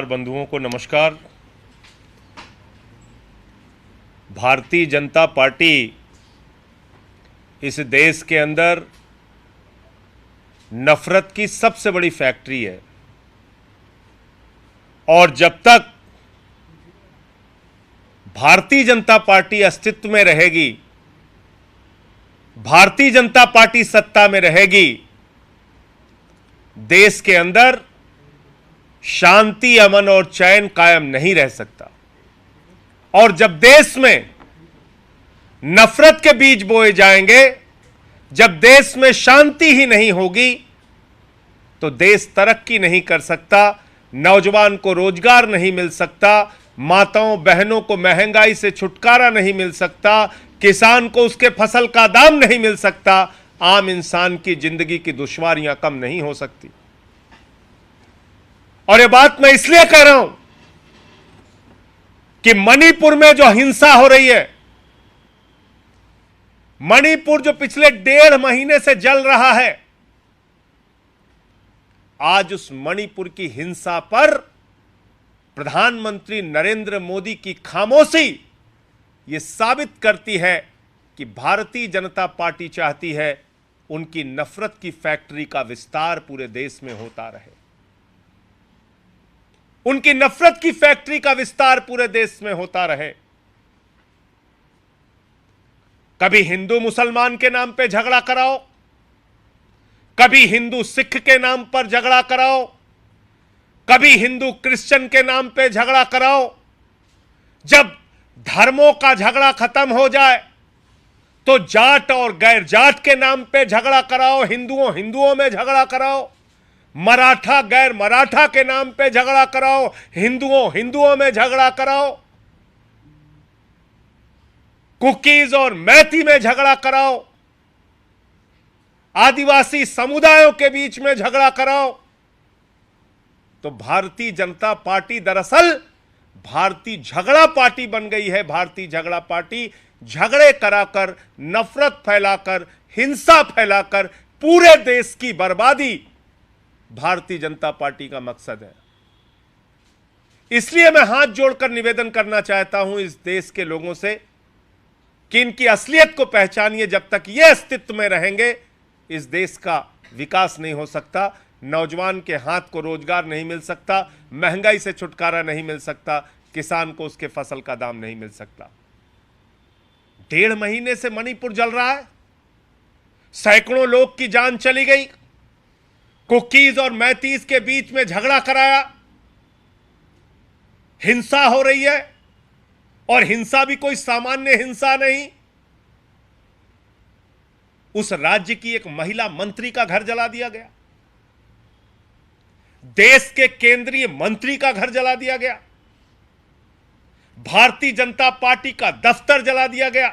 बंधुओं को नमस्कार। भारतीय जनता पार्टी इस देश के अंदर नफरत की सबसे बड़ी फैक्ट्री है और जब तक भारतीय जनता पार्टी अस्तित्व में रहेगी, भारतीय जनता पार्टी सत्ता में रहेगी, देश के अंदर शांति, अमन और चैन कायम नहीं रह सकता। और जब देश में नफरत के बीज बोए जाएंगे, जब देश में शांति ही नहीं होगी, तो देश तरक्की नहीं कर सकता, नौजवान को रोजगार नहीं मिल सकता, माताओं बहनों को महंगाई से छुटकारा नहीं मिल सकता, किसान को उसके फसल का दाम नहीं मिल सकता, आम इंसान की जिंदगी की दुश्वारियां कम नहीं हो सकती। और यह बात मैं इसलिए कह रहा हूं कि मणिपुर में जो हिंसा हो रही है, मणिपुर जो पिछले 1.5 महीने से जल रहा है, आज उस मणिपुर की हिंसा पर प्रधानमंत्री नरेंद्र मोदी की खामोशी यह साबित करती है कि भारतीय जनता पार्टी चाहती है उनकी नफरत की फैक्ट्री का विस्तार पूरे देश में होता रहे, उनकी नफरत की फैक्ट्री का विस्तार पूरे देश में होता रहे। कभी हिंदू मुसलमान के नाम पे झगड़ा कराओ, कभी हिंदू सिख के नाम पर झगड़ा कराओ, कभी हिंदू क्रिश्चियन के नाम पे झगड़ा कराओ। जब धर्मों का झगड़ा खत्म हो जाए तो जाट और गैर जाट के नाम पे झगड़ा कराओ, हिंदुओं में झगड़ा कराओ, मराठा गैर मराठा के नाम पे झगड़ा कराओ, हिंदुओं में झगड़ा कराओ, कुकीज और मैती में झगड़ा कराओ, आदिवासी समुदायों के बीच में झगड़ा कराओ। तो भारतीय जनता पार्टी दरअसल भारतीय झगड़ा पार्टी बन गई है। भारतीय झगड़ा पार्टी झगड़े कराकर, नफरत फैलाकर, हिंसा फैलाकर पूरे देश की बर्बादी भारतीय जनता पार्टी का मकसद है। इसलिए मैं हाथ जोड़कर निवेदन करना चाहता हूं इस देश के लोगों से कि इनकी असलियत को पहचानिए। जब तक ये अस्तित्व में रहेंगे, इस देश का विकास नहीं हो सकता, नौजवान के हाथ को रोजगार नहीं मिल सकता, महंगाई से छुटकारा नहीं मिल सकता, किसान को उसके फसल का दाम नहीं मिल सकता। 1.5 महीने से मणिपुर जल रहा है, सैकड़ों लोग की जान चली गई, कुकीज और मैतीस के बीच में झगड़ा कराया, हिंसा हो रही है। और हिंसा भी कोई सामान्य हिंसा नहीं, उस राज्य की एक महिला मंत्री का घर जला दिया गया, देश के केंद्रीय मंत्री का घर जला दिया गया, भारतीय जनता पार्टी का दफ्तर जला दिया गया,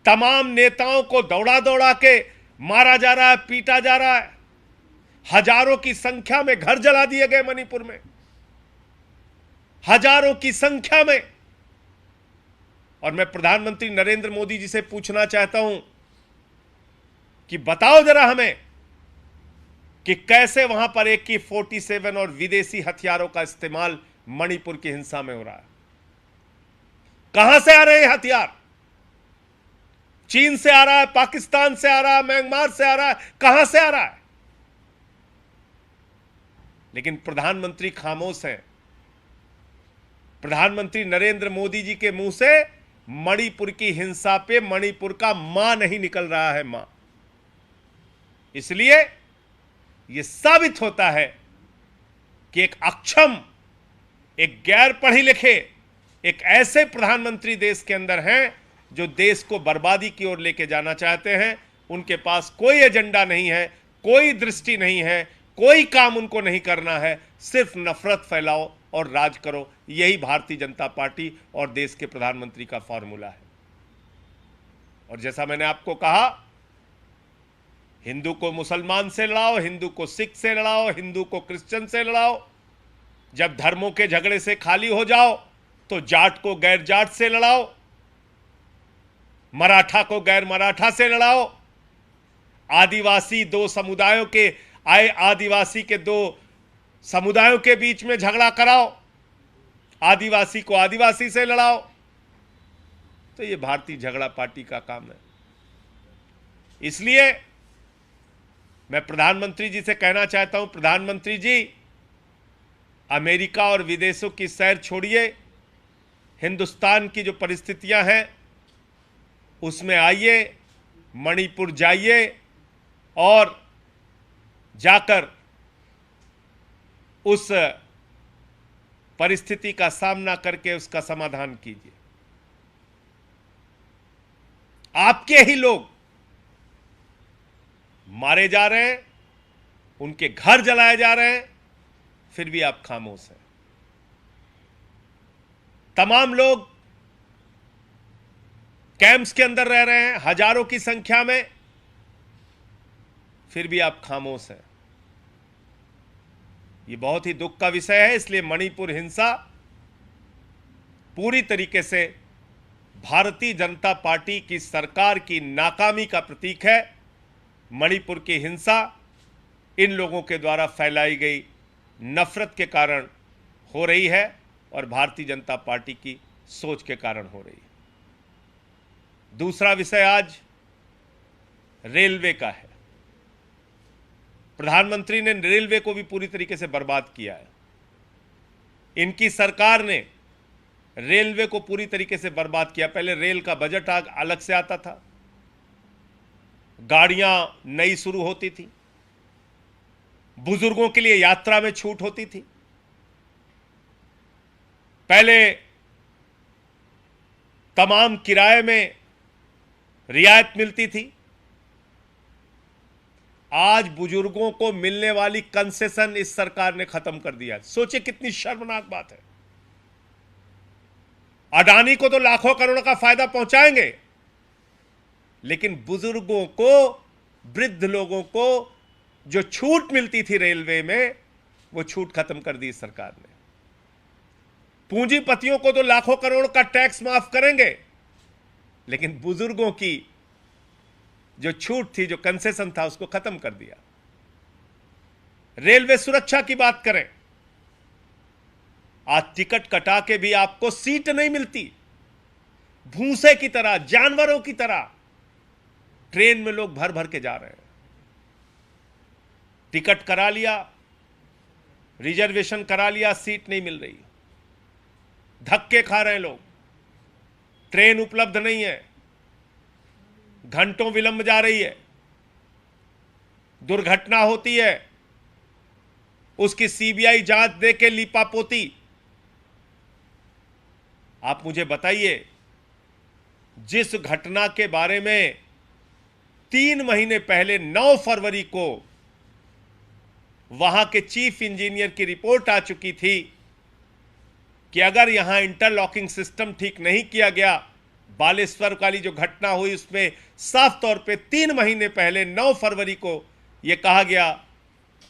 तमाम नेताओं को दौड़ा दौड़ा के मारा जा रहा है, पीटा जा रहा है, हजारों की संख्या में घर जला दिए गए मणिपुर में, हजारों की संख्या में। और मैं प्रधानमंत्री नरेंद्र मोदी जी से पूछना चाहता हूं कि बताओ जरा हमें कि कैसे वहां पर AK-47 और विदेशी हथियारों का इस्तेमाल मणिपुर की हिंसा में हो रहा है। कहां से आ रहे हैं हथियार? चीन से आ रहा है, पाकिस्तान से आ रहा है, म्यांमार से आ रहा है, कहां से आ रहा है? लेकिन प्रधानमंत्री खामोश हैं। प्रधानमंत्री नरेंद्र मोदी जी के मुंह से मणिपुर की हिंसा पे मणिपुर का मां नहीं निकल रहा है, मां। इसलिए यह साबित होता है कि एक अक्षम, एक गैर पढ़े लिखे, एक ऐसे प्रधानमंत्री देश के अंदर हैं जो देश को बर्बादी की ओर लेके जाना चाहते हैं। उनके पास कोई एजेंडा नहीं है, कोई दृष्टि नहीं है, कोई काम उनको नहीं करना है, सिर्फ नफरत फैलाओ और राज करो। यही भारतीय जनता पार्टी और देश के प्रधानमंत्री का फॉर्मूला है। और जैसा मैंने आपको कहा, हिंदू को मुसलमान से लड़ाओ, हिंदू को सिख से लड़ाओ, हिंदू को क्रिश्चियन से लड़ाओ। जब धर्मों के झगड़े से खाली हो जाओ तो जाट को गैर जाट से लड़ाओ, मराठा को गैर मराठा से लड़ाओ, आदिवासी दो समुदायों के आए आदिवासी के दो समुदायों के बीच में झगड़ा कराओ, आदिवासी को आदिवासी से लड़ाओ। तो ये भारतीय झगड़ा पार्टी का काम है। इसलिए मैं प्रधानमंत्री जी से कहना चाहता हूं, प्रधानमंत्री जी, अमेरिका और विदेशों की सैर छोड़िए, हिंदुस्तान की जो परिस्थितियां हैं उसमें आइए, मणिपुर जाइए और जाकर उस परिस्थिति का सामना करके उसका समाधान कीजिए। आपके ही लोग मारे जा रहे हैं, उनके घर जलाए जा रहे हैं, फिर भी आप खामोश हैं। तमाम लोग कैंप्स के अंदर रह रहे हैं, हजारों की संख्या में, फिर भी आप खामोश हैं। यह बहुत ही दुख का विषय है। इसलिए मणिपुर हिंसा पूरी तरीके से भारतीय जनता पार्टी की सरकार की नाकामी का प्रतीक है। मणिपुर की हिंसा इन लोगों के द्वारा फैलाई गई नफरत के कारण हो रही है और भारतीय जनता पार्टी की सोच के कारण हो रही है। दूसरा विषय आज रेलवे का है। प्रधानमंत्री ने रेलवे को भी पूरी तरीके से बर्बाद किया है। इनकी सरकार ने रेलवे को पूरी तरीके से बर्बाद किया। पहले रेल का बजट अलग से आता था, गाड़ियां नई शुरू होती थी, बुजुर्गों के लिए यात्रा में छूट होती थी, पहले तमाम किराए में रियायत मिलती थी। आज बुजुर्गों को मिलने वाली कंसेशन इस सरकार ने खत्म कर दिया। सोचिए कितनी शर्मनाक बात है। अडानी को तो लाखों करोड़ का फायदा पहुंचाएंगे, लेकिन बुजुर्गों को, वृद्ध लोगों को जो छूट मिलती थी रेलवे में, वो छूट खत्म कर दी सरकार ने। पूंजीपतियों को तो लाखों करोड़ का टैक्स माफ करेंगे, लेकिन बुजुर्गों की जो छूट थी, जो कंसेशन था, उसको खत्म कर दिया। रेलवे सुरक्षा की बात करें, आज टिकट कटा के भी आपको सीट नहीं मिलती। भूसे की तरह, जानवरों की तरह ट्रेन में लोग भर भर के जा रहे हैं। टिकट करा लिया, रिजर्वेशन करा लिया, सीट नहीं मिल रही, धक्के खा रहे हैं लोग, ट्रेन उपलब्ध नहीं है, घंटों विलंब जा रही है, दुर्घटना होती है, उसकी सीबीआई जांच दे के लीपापोती। आप मुझे बताइए, जिस घटना के बारे में 3 महीने पहले 9 फरवरी को वहां के चीफ इंजीनियर की रिपोर्ट आ चुकी थी कि अगर यहां इंटरलॉकिंग सिस्टम ठीक नहीं किया गया, बालेश्वर वाली जो घटना हुई उसमें साफ तौर पे 3 महीने पहले 9 फरवरी को यह कहा गया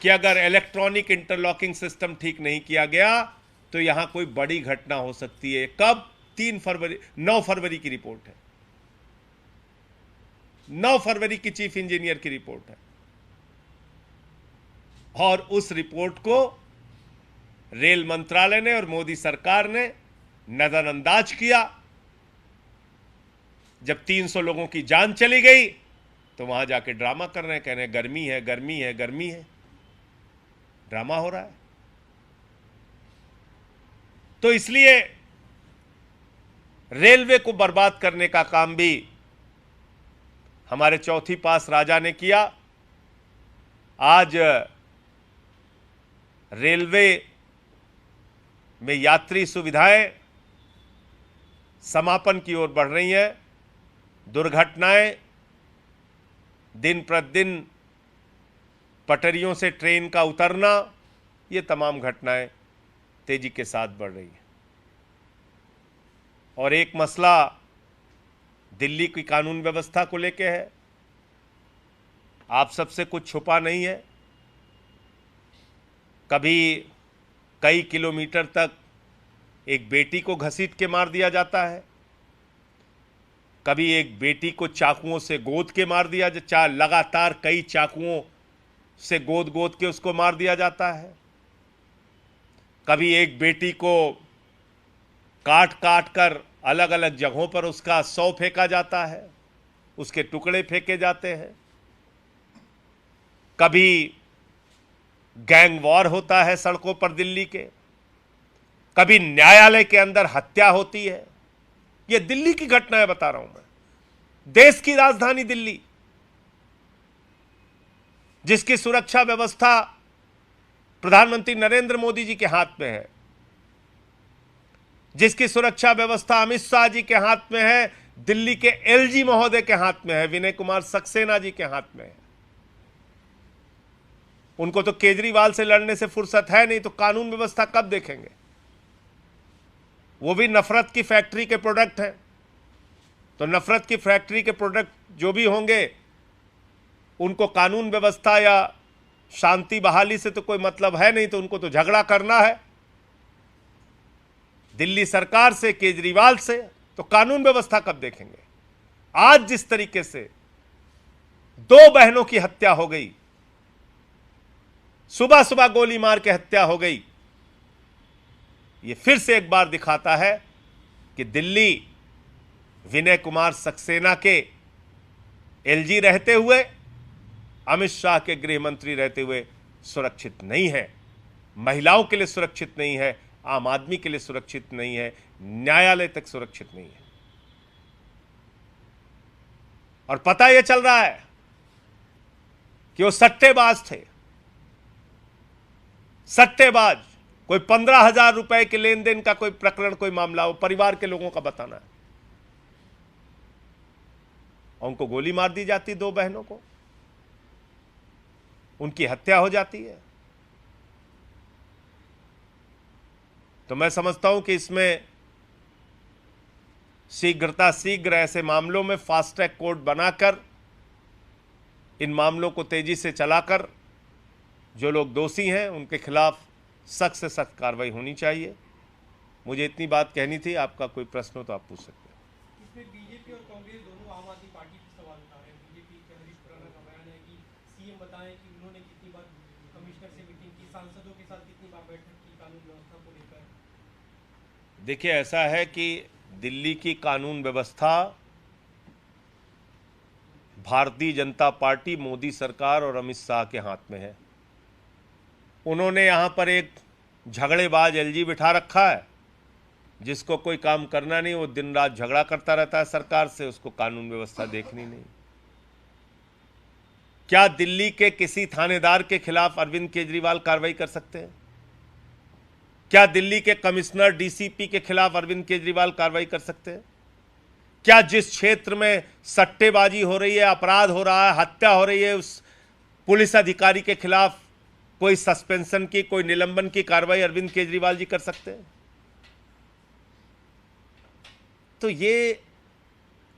कि अगर इलेक्ट्रॉनिक इंटरलॉकिंग सिस्टम ठीक नहीं किया गया तो यहां कोई बड़ी घटना हो सकती है। कब? 9 फरवरी की रिपोर्ट है, 9 फरवरी की चीफ इंजीनियर की रिपोर्ट है। और उस रिपोर्ट को रेल मंत्रालय ने और मोदी सरकार ने नजरअंदाज किया। जब 300 लोगों की जान चली गई तो वहां जाके ड्रामा कर रहे हैं, कह रहे हैं गर्मी है, गर्मी है, गर्मी है। ड्रामा हो रहा है। तो इसलिए रेलवे को बर्बाद करने का काम भी हमारे चौथी पास राजा ने किया। आज रेलवे में यात्री सुविधाएं समापन की ओर बढ़ रही हैं। दुर्घटनाएं दिन प्रतिदिन, पटरियों से ट्रेन का उतरना, ये तमाम घटनाएं तेजी के साथ बढ़ रही हैं। और एक मसला दिल्ली की कानून व्यवस्था को लेकर है। आप सबसे कुछ छुपा नहीं है। कभी कई किलोमीटर तक एक बेटी को घसीट के मार दिया जाता है, कभी एक बेटी को चाकुओं से गोद के मार दिया, लगातार कई चाकुओं से गोद गोद के उसको मार दिया जाता है। कभी एक बेटी को काट काट कर अलग अलग जगहों पर उसका शव फेंका जाता है, उसके टुकड़े फेंके जाते हैं। कभी गैंग वॉर होता है सड़कों पर दिल्ली के, कभी न्यायालय के अंदर हत्या होती है। यह दिल्ली की घटनाएं बता रहा हूं मैं, देश की राजधानी दिल्ली, जिसकी सुरक्षा व्यवस्था प्रधानमंत्री नरेंद्र मोदी जी के हाथ में है, जिसकी सुरक्षा व्यवस्था अमित शाह जी के हाथ में है, दिल्ली के एलजी महोदय के हाथ में है, विनय कुमार सक्सेना जी के हाथ में है। उनको तो केजरीवाल से लड़ने से फुर्सत है नहीं, तो कानून व्यवस्था कब देखेंगे? वो भी नफरत की फैक्ट्री के प्रोडक्ट हैं। तो नफरत की फैक्ट्री के प्रोडक्ट जो भी होंगे, उनको कानून व्यवस्था या शांति बहाली से तो कोई मतलब है नहीं, तो उनको तो झगड़ा करना है दिल्ली सरकार से, केजरीवाल से। तो कानून व्यवस्था कब देखेंगे? आज जिस तरीके से 2 बहनों की हत्या हो गई, सुबह सुबह गोली मार के हत्या हो गई, यह फिर से एक बार दिखाता है कि दिल्ली विनय कुमार सक्सेना के एलजी रहते हुए, अमित शाह के गृह मंत्री रहते हुए सुरक्षित नहीं है, महिलाओं के लिए सुरक्षित नहीं है, आम आदमी के लिए सुरक्षित नहीं है, न्यायालय तक सुरक्षित नहीं है। और पता यह चल रहा है कि वो सट्टेबाज थे, सट्टेबाज। कोई 15,000 रुपए के लेन देन का कोई प्रकरण, कोई मामला हो, परिवार के लोगों का बताना है, और उनको गोली मार दी जाती, 2 बहनों को, उनकी हत्या हो जाती है। तो मैं समझता हूं कि इसमें शीघ्र ऐसे मामलों में फास्ट ट्रैक कोर्ट बनाकर, इन मामलों को तेजी से चलाकर, जो लोग दोषी हैं उनके खिलाफ सख्त से सख्त कार्रवाई होनी चाहिए। मुझे इतनी बात कहनी थी। आपका कोई प्रश्न हो तो आप पूछ सकते हैं। इसमें बीजेपी और कांग्रेस दोनों आम आदमी पार्टी पर सवाल उठा रहे हैं। बीजेपी के हरीश खुराना का बयान है कि सीएम बताएं कि उन्होंने कितनी बार कमिश्नर से मीटिंग की, सांसदों के साथ कितनी बार बैठक की कानून व्यवस्था को लेकर। देखिए, ऐसा है कि दिल्ली की कानून व्यवस्था भारतीय जनता पार्टी, मोदी सरकार और अमित शाह के हाथ में है। उन्होंने यहां पर एक झगड़ेबाज एलजी बिठा रखा है, जिसको कोई काम करना नहीं, वो दिन रात झगड़ा करता रहता है सरकार से, उसको कानून व्यवस्था देखनी नहीं। क्या दिल्ली के किसी थानेदार के खिलाफ अरविंद केजरीवाल कार्रवाई कर सकते हैं? क्या दिल्ली के कमिश्नर, डीसीपी के खिलाफ अरविंद केजरीवाल कार्रवाई कर सकते हैं? क्या जिस क्षेत्र में सट्टेबाजी हो रही है, अपराध हो रहा है, हत्या हो रही है, उस पुलिस अधिकारी के खिलाफ कोई सस्पेंशन की, कोई निलंबन की कार्रवाई अरविंद केजरीवाल जी कर सकते हैं? तो ये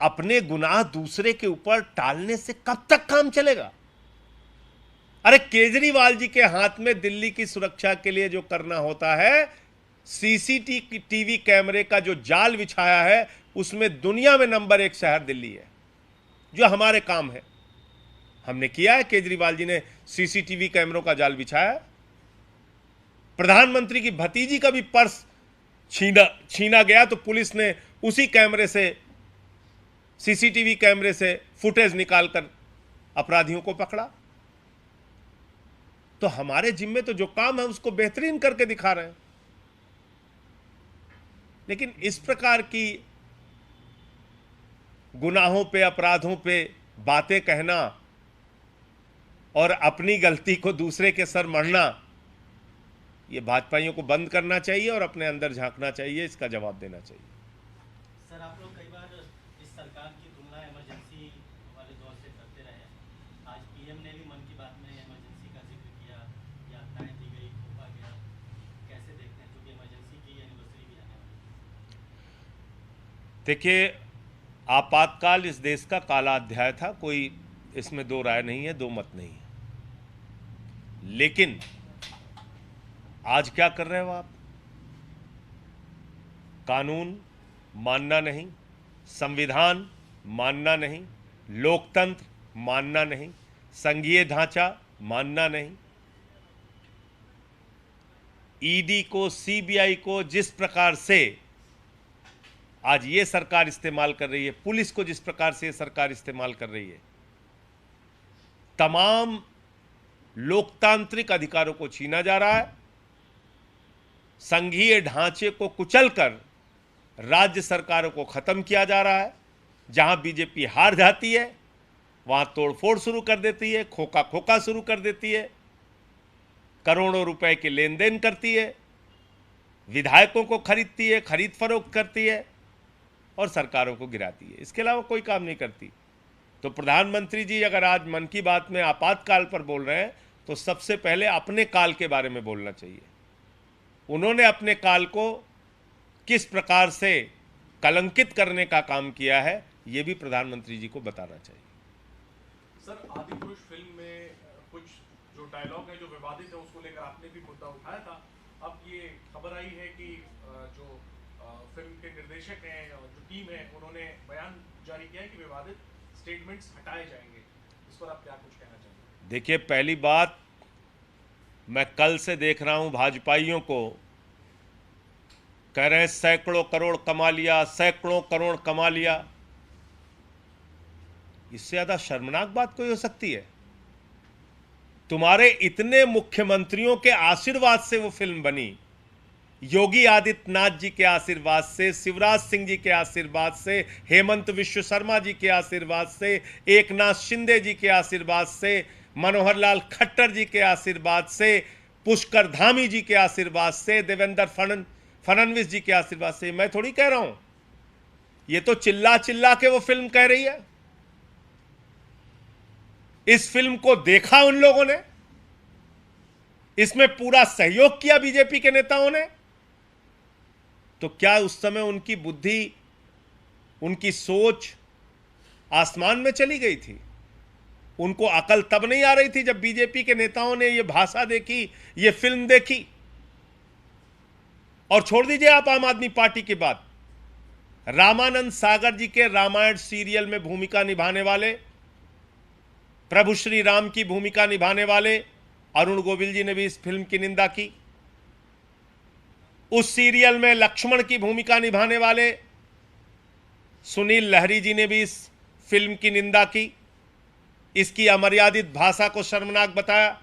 अपने गुनाह दूसरे के ऊपर टालने से कब तक काम चलेगा? अरे केजरीवाल जी के हाथ में दिल्ली की सुरक्षा के लिए जो करना होता है, सीसीटीवी कैमरे का जो जाल बिछाया है, उसमें दुनिया में नंबर 1 शहर दिल्ली है। जो हमारे काम है हमने किया है, केजरीवाल जी ने सीसीटीवी कैमरों का जाल बिछाया। प्रधानमंत्री की भतीजी का भी पर्स छीना गया, तो पुलिस ने उसी कैमरे से, सीसीटीवी कैमरे से फुटेज निकालकर अपराधियों को पकड़ा। तो हमारे जिम्मे तो जो काम है उसको बेहतरीन करके दिखा रहे हैं। लेकिन इस प्रकार की गुनाहों पे, अपराधों पे बातें कहना और अपनी गलती को दूसरे के सर मढ़ना, ये भाजपाइयों को बंद करना चाहिए और अपने अंदर झांकना चाहिए, इसका जवाब देना चाहिए। सर, आप लोग कई बार इस सरकार की तुलना इमरजेंसी वाले दौर से करते रहे हैं। आज पीएम ने भी मन की बात में इमरजेंसी का जिक्र किया, यात्राएं दी गई, थोपा गया। कैसे देखते हैं, क्योंकि इमरजेंसी की एनिवर्सरी भी आने वाली है। देखिए, आपातकाल इस देश का काला अध्याय था, कोई इसमें दो राय नहीं है, दो मत नहीं है। लेकिन आज क्या कर रहे हो आप? कानून मानना नहीं, संविधान मानना नहीं, लोकतंत्र मानना नहीं, संघीय ढांचा मानना नहीं, ईडी को, सीबीआई को जिस प्रकार से आज ये सरकार इस्तेमाल कर रही है, पुलिस को जिस प्रकार से ये सरकार इस्तेमाल कर रही है, तमाम लोकतांत्रिक अधिकारों को छीना जा रहा है। संघीय ढांचे को कुचलकर राज्य सरकारों को खत्म किया जा रहा है। जहां बीजेपी हार जाती है वहां तोड़फोड़ शुरू कर देती है, खोखा खोखा शुरू कर देती है, करोड़ों रुपए के लेन देन करती है, विधायकों को खरीदती है, खरीद फरोख्त करती है और सरकारों को गिराती है। इसके अलावा कोई काम नहीं करती। तो प्रधानमंत्री जी अगर आज मन की बात में आपातकाल पर बोल रहे हैं तो सबसे पहले अपने काल के बारे में बोलना चाहिए। उन्होंने अपने काल को किस प्रकार से कलंकित करने का काम किया है, यह भी प्रधानमंत्री जी को बताना चाहिए। सर, आदिपुरुष फिल्म में कुछ जो डायलॉग है जो विवादित है उसको लेकर आपने भी मुद्दा उठाया था। अब ये खबर आई है कि जो फिल्म के निर्देशक हैं, जो टीम है, उन्होंने बयान जारी किया है कि विवादित स्टेटमेंट्स हटाए जाएंगे। इस पर आप क्या कुछ कहना चाहेंगे? देखिए, पहली बात, मैं कल से देख रहा हूं भाजपाइयों को कह रहे हैं सैकड़ों करोड़ कमा लिया, सैकड़ों करोड़ कमा लिया। इससे ज्यादा शर्मनाक बात कोई हो सकती है? तुम्हारे इतने मुख्यमंत्रियों के आशीर्वाद से वो फिल्म बनी, योगी आदित्यनाथ जी के आशीर्वाद से, शिवराज सिंह जी के आशीर्वाद से, हेमंत विश्व शर्मा जी के आशीर्वाद से, एकनाथ शिंदे जी के आशीर्वाद से, मनोहर लाल खट्टर जी के आशीर्वाद से, पुष्कर धामी जी के आशीर्वाद से, देवेंद्र फडणवीस जी के आशीर्वाद से। मैं थोड़ी कह रहा हूं, ये तो चिल्ला चिल्ला के वो फिल्म कह रही है। इस फिल्म को देखा उन लोगों ने, इसमें पूरा सहयोग किया बीजेपी के नेताओं ने। तो क्या उस समय उनकी बुद्धि, उनकी सोच आसमान में चली गई थी? उनको अकल तब नहीं आ रही थी जब बीजेपी के नेताओं ने यह भाषा देखी, यह फिल्म देखी? और छोड़ दीजिए आप आम आदमी पार्टी की बात, रामानंद सागर जी के रामायण सीरियल में भूमिका निभाने वाले, प्रभु श्री राम की भूमिका निभाने वाले अरुण गोविल जी ने भी इस फिल्म की निंदा की। उस सीरियल में लक्ष्मण की भूमिका निभाने वाले सुनील लहरी जी ने भी इस फिल्म की निंदा की, इसकी अमर्यादित भाषा को शर्मनाक बताया।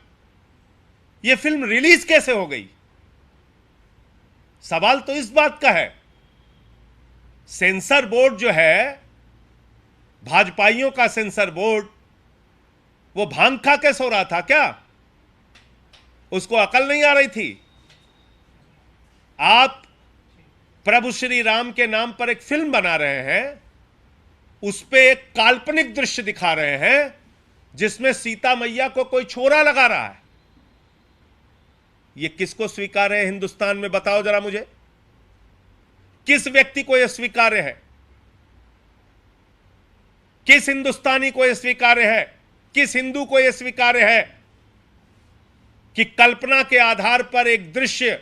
यह फिल्म रिलीज कैसे हो गई? सवाल तो इस बात का है, सेंसर बोर्ड जो है, भाजपाइयों का सेंसर बोर्ड, वो भांग खा के सो रहा था क्या? उसको अकल नहीं आ रही थी? आप प्रभु श्री राम के नाम पर एक फिल्म बना रहे हैं, उस पे एक काल्पनिक दृश्य दिखा रहे हैं जिसमें सीता मैया को कोई छोरा लगा रहा है। यह किसको स्वीकार्य है हिंदुस्तान में? बताओ जरा मुझे, किस व्यक्ति को यह स्वीकार्य है? किस हिंदुस्तानी को यह स्वीकार्य है? किस हिंदू को यह स्वीकार्य है कि कल्पना के आधार पर एक दृश्य,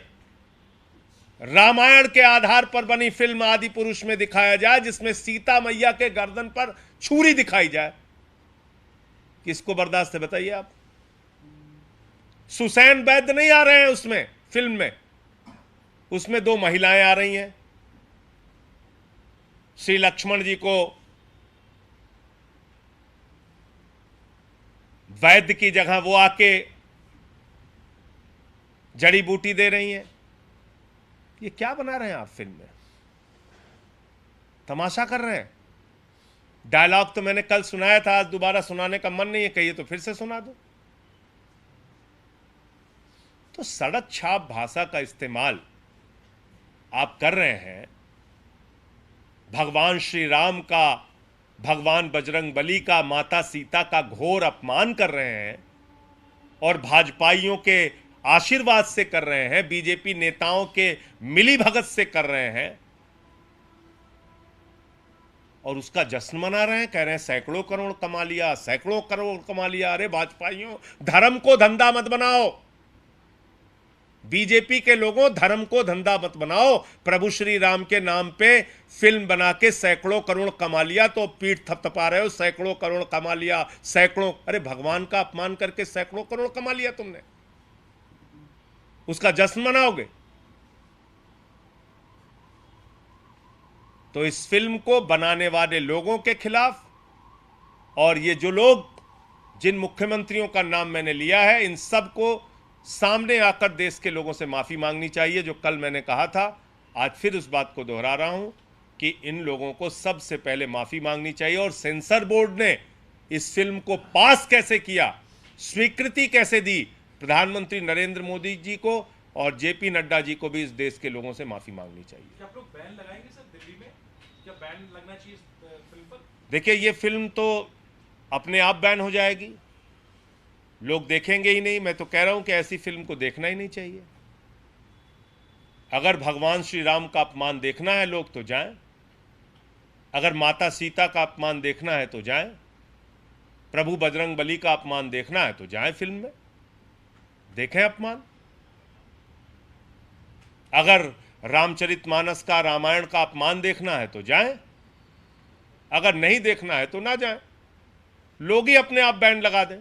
रामायण के आधार पर बनी फिल्म आदि पुरुष में दिखाया जाए जिसमें सीता मैया के गर्दन पर छुरी दिखाई जाए? किसको बर्दाश्त है बताइए आप? सुसैन वैद्य नहीं आ रहे हैं उसमें, फिल्म में। उसमें दो महिलाएं आ रही हैं। श्री लक्ष्मण जी को वैद्य की जगह वो आके जड़ी बूटी दे रही हैं। ये क्या बना रहे हैं आप फिल्म में? तमाशा कर रहे हैं। डायलॉग तो मैंने कल सुनाया था, आज दोबारा सुनाने का मन नहीं है, कहिए तो फिर से सुना दो। तो सड़क छाप भाषा का इस्तेमाल आप कर रहे हैं, भगवान श्री राम का, भगवान बजरंग बली का, माता सीता का घोर अपमान कर रहे हैं और भाजपाइयों के आशीर्वाद से कर रहे हैं, बीजेपी नेताओं के मिलीभगत से कर रहे हैं और उसका जश्न मना रहे हैं। कह रहे हैं सैकड़ों करोड़ कमा लिया, सैकड़ों करोड़ कमा लिया। अरे भाजपाइयों, धर्म को धंधा मत बनाओ। बीजेपी के लोगों, धर्म को धंधा मत बनाओ। प्रभु श्री राम के नाम पे फिल्म बना के सैकड़ों करोड़ कमा लिया तो पीठ थपथपा रहे हो, सैकड़ों करोड़ कमा लिया, सैकड़ों। अरे भगवान का अपमान करके सैकड़ों करोड़ कमा लिया तुमने। उसका जश्न मनाओगे? तो इस फिल्म को बनाने वाले लोगों के खिलाफ और ये जो लोग, जिन मुख्यमंत्रियों का नाम मैंने लिया है, इन सब को सामने आकर देश के लोगों से माफी मांगनी चाहिए। जो कल मैंने कहा था, आज फिर उस बात को दोहरा रहा हूं कि इन लोगों को सबसे पहले माफी मांगनी चाहिए। और सेंसर बोर्ड ने इस फिल्म को पास कैसे किया, स्वीकृति कैसे दी, प्रधानमंत्री नरेंद्र मोदी जी को और जेपी नड्डा जी को भी इस देश के लोगों से माफी मांगनी चाहिए। क्या आप लोग बैन लगाएंगे सर दिल्ली में? क्या बैन लगना चाहिए इस फिल्म पर? देखिए, ये फिल्म तो अपने आप बैन हो जाएगी, लोग देखेंगे ही नहीं। मैं तो कह रहा हूं कि ऐसी फिल्म को देखना ही नहीं चाहिए। अगर भगवान श्री राम का अपमान देखना है लोग तो जाएं, अगर माता सीता का अपमान देखना है तो जाएं, प्रभु बजरंग बली का अपमान देखना है तो जाएं फिल्म में, देखें अपमान। अगर रामचरितमानस का, रामायण का अपमान देखना है तो जाएं, अगर नहीं देखना है तो ना जाएं। लोग ही अपने आप बैन लगा दें।